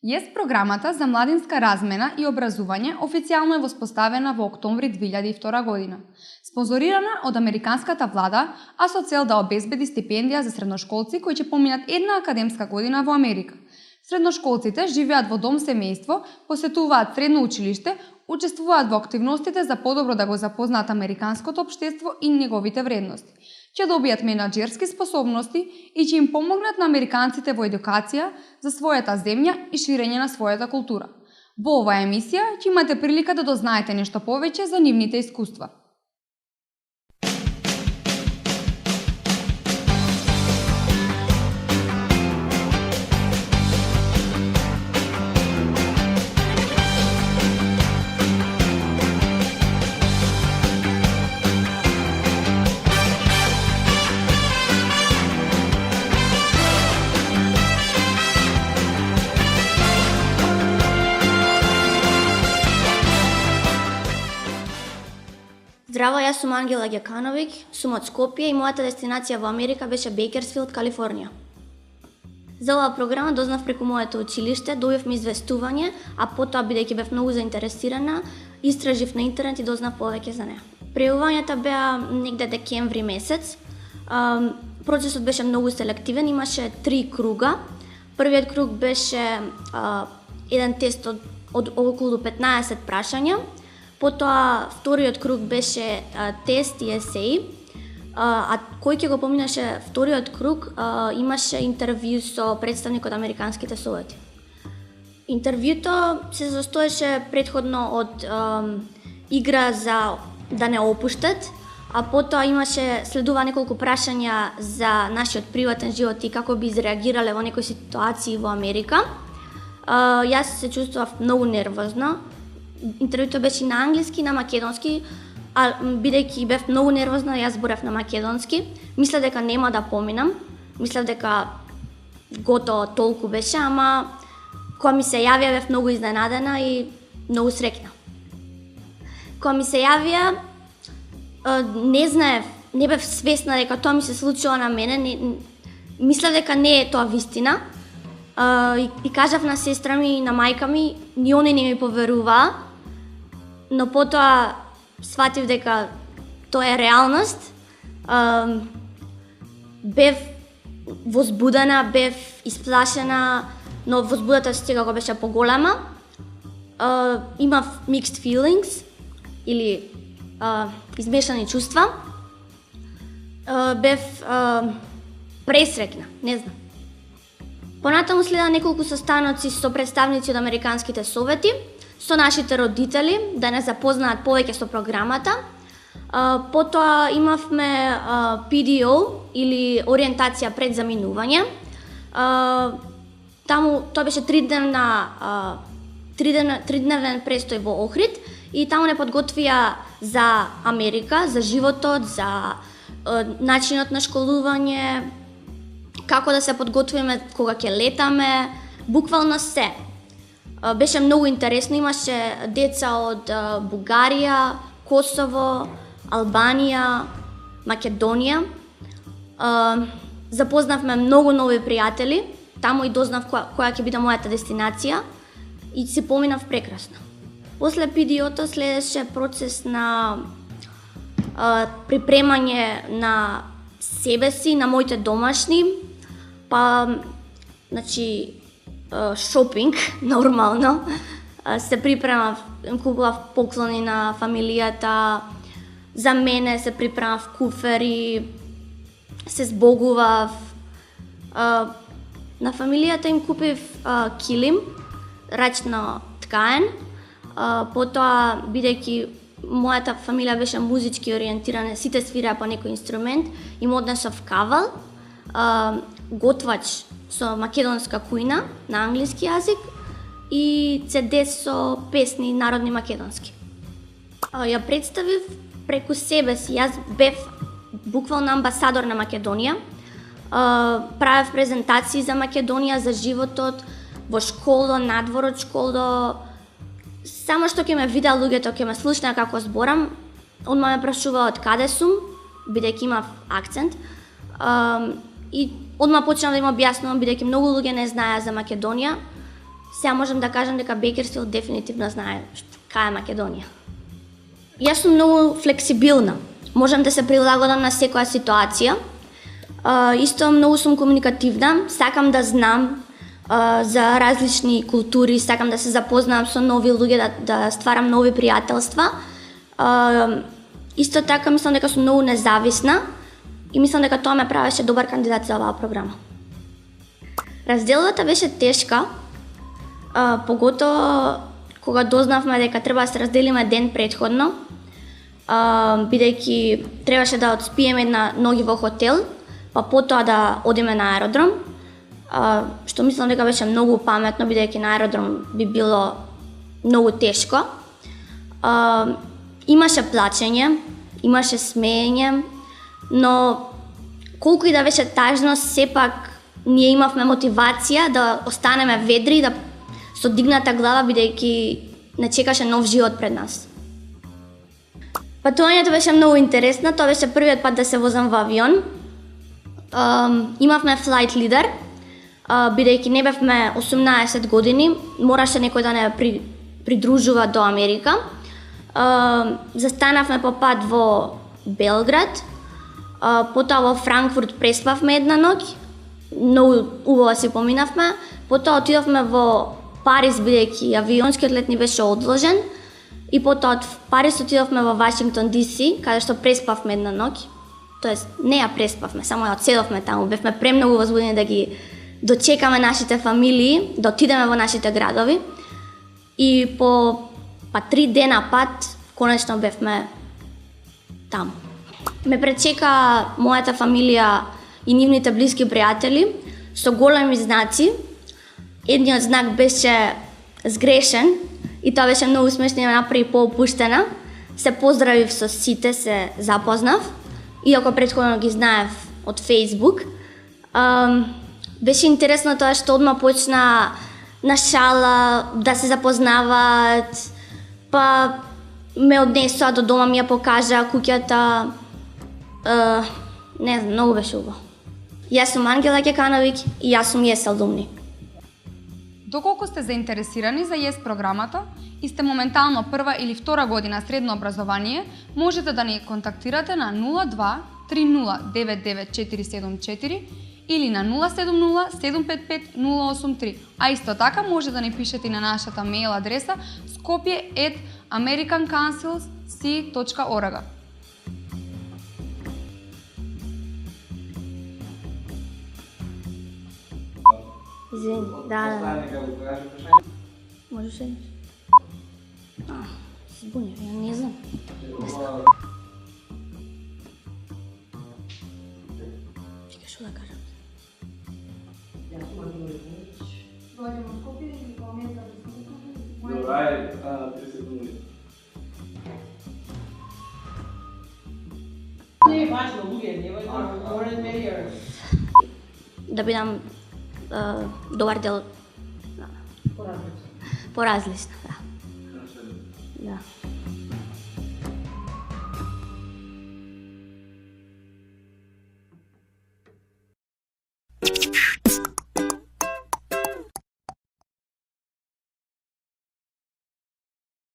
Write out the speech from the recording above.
ЕС програмата за младинска размена и образување официјално е воспоставена во октомври 2002 година, спонзорирана од американската влада, а со цел да обезбеди стипендија за средношколци кои ќе поминат една академска година во Америка. Средношколците живеат во дом семејство, посетуваат средно училиште, учествуваат во активностите за подобро да го запознаат американското општество и неговите вредности, ќе добијат менаџерски способности и ќе им помогнат на американците во едукација за својата земја и ширење на својата култура. Во оваа емисија ќе имате прилика да дознаете нешто повеќе за нивните искуства. Здраво, јас сум Ангела Гекановиќ, сум од Скопје и мојата дестинација во Америка беше Бейкерсфилд, Калифорнија. За оваа програма дознав преку моето училиште, добивме известување, а потоа, бидејќи бев многу заинтересирана, истражив на интернет и дознав повеќе за неа. Пријавувањата беа негде декември месец. Процесот беше многу селективен, имаше 3 круга. Првиот круг беше еден тест од околу 15 прашања. Потоа, вториот круг беше тест и есеи, а кој ќе го поминаше вториот круг, имаше интервју со представник од Американските совети. Интервјуто се состоеше предходно од игра за да не опуштат, а потоа имаше следува неколку прашања за нашиот приватен живот и како би изреагирале во некои ситуации во Америка. Јас се чувствував многу нервозна. Интервјуто беше на англиски и на македонски, а бидејќи бев многу нервозна, јас зборев на македонски. Мислев дека нема да поминам, мислев дека готово толку беше, ама кога ми се јавија бев многу изненадена и многу среќна. Кога ми се јавија, не знаев, не бев свесна дека тоа ми се случува на мене, мислев дека не е тоа вистина. И кажав на сестра ми и на мајка ми, ни они не ми поверуваа, но потоа сватив дека тоа е реалност. Бев возбудена, бев исплашена, но возбудата секако беше поголема. Имав mixed feelings или измешани чувства. Бев пресреќна, не знам. Понатаму следа неколку состаноци со представници од Американските совети, со нашите родители, да не запознаат повеќе со програмата. Потоа имавме PDO или ориентација пред заминување. Таму тоа беше тридневен престој во Охрид и таму не подготвија за Америка, за животот, за начинот на школување, како да се подготвиме кога ќе летаме, буквално се. Беше многу интересно, имаше деца од Бугарија, Косово, Албанија, Македонија. Запознавме многу нови пријатели, таму и дознав која ќе биде мојата дестинација и се поминав прекрасно. После PDO-то следеше процес на припремање на себе си, на моите домашни, па, значи, шопинг, нормално. Се припремав, купував поклони на фамилијата, за мене се припремав куфери, се збогував. На фамилијата им купив килим, рачно ткаен, потоа, бидејќи мојата фамилија беше музички ориентирана, сите свираа по некој инструмент, им однесов кавал, готвач со македонска кујна на англиски јазик и CD со песни народни македонски. Ја представив преку себе си, јас бев буквално амбасадор на Македонија. Правев презентации за Македонија, за животот, во школо, надвор од школо. Само што ќе ме видеа луѓето, ќе ме слушнаа како зборам, одма ме прашуваа од каде сум, бидејќи имав акцент. И одма почнав да им објаснувам, бидејќи многу луѓе не знаеа за Македонија. Сега можам да кажам дека Бейкерсфилд дефинитивно знае кај е Македонија. Јас сум многу флексибилна. Можам да се прилагодам на секоја ситуација. Исто многу сум комуникативна, сакам да знам за различни култури, сакам да се запознавам со нови луѓе, да стварам нови пријателства. Исто така мислам дека сум многу независна и мислам дека тоа ме правеше добар кандидат за оваа програма. Разделбата беше тешка, поготово кога дознавме дека треба да се разделиме ден претходно, бидејќи требаше да отспиеме на ноги во хотел, па потоа да одиме на аеродром, што мислам дека беше многу паметно, бидејќи на аеродром би било многу тешко. Имаше плачење, имаше смеење, но колку и да беше тажно, сепак ние имавме мотивација да останеме ведри, да со дигната глава, бидејќи не чекаше нов живот пред нас. Патувањето беше многу интересно, тоа беше првиот пат да се возам во авион. Имавме flight leader, бидејќи не бевме 18 години, мораше некој да не придружува до Америка. Застанавме по пат во Белград, потоа во Франкфурт преспавме една ноќ, многу убаво си поминавме, потоа отидовме во Париз, бидејќи авионскиот лет ни беше одложен, и потоа од Париз отидовме во Вашингтон DC, каде што преспавме една ноќ. Тоест, не ја преспавме, само ја одседовме таму, бевме премногу возбудени да ги дочекаме нашите фамилии, да отидеме во нашите градови. И по 3 дена пат, конечно бевме таму. Ме пречека мојата фамилија и нивните блиски пријатели со големи знаци. Едниот знак беше сгрешен и тоа беше многу смешно и ме направи поопуштена. Се поздравив со сите, се запознав, иако претходно ги знаев од Facebook. Беше интересно тоа што одма почна на шала да се запознаваат, па ме однесоа до дома, ми ја покажа куќата. Не знам, многу беше убаво. Јас сум Ангела Кекановиќ и јас сум ЕС алумни. Доколку сте заинтересирани за ЕС програмата и сте моментално прва или втора година средно образование, можете да ни контактирате на 02 30 99474 или на 070 755 083, а исто така може да ни пишете и на нашата мејл адреса skopje@americancouncilc.org. Извини, да. Можеш ли? Се збунив, ја не знам. Чекай, што да кажам? Добре, 30 секунди. Не е важно, луѓе, не е важно, more than matters. Да бидам добар дел Поразлично. поразлична, да. Да.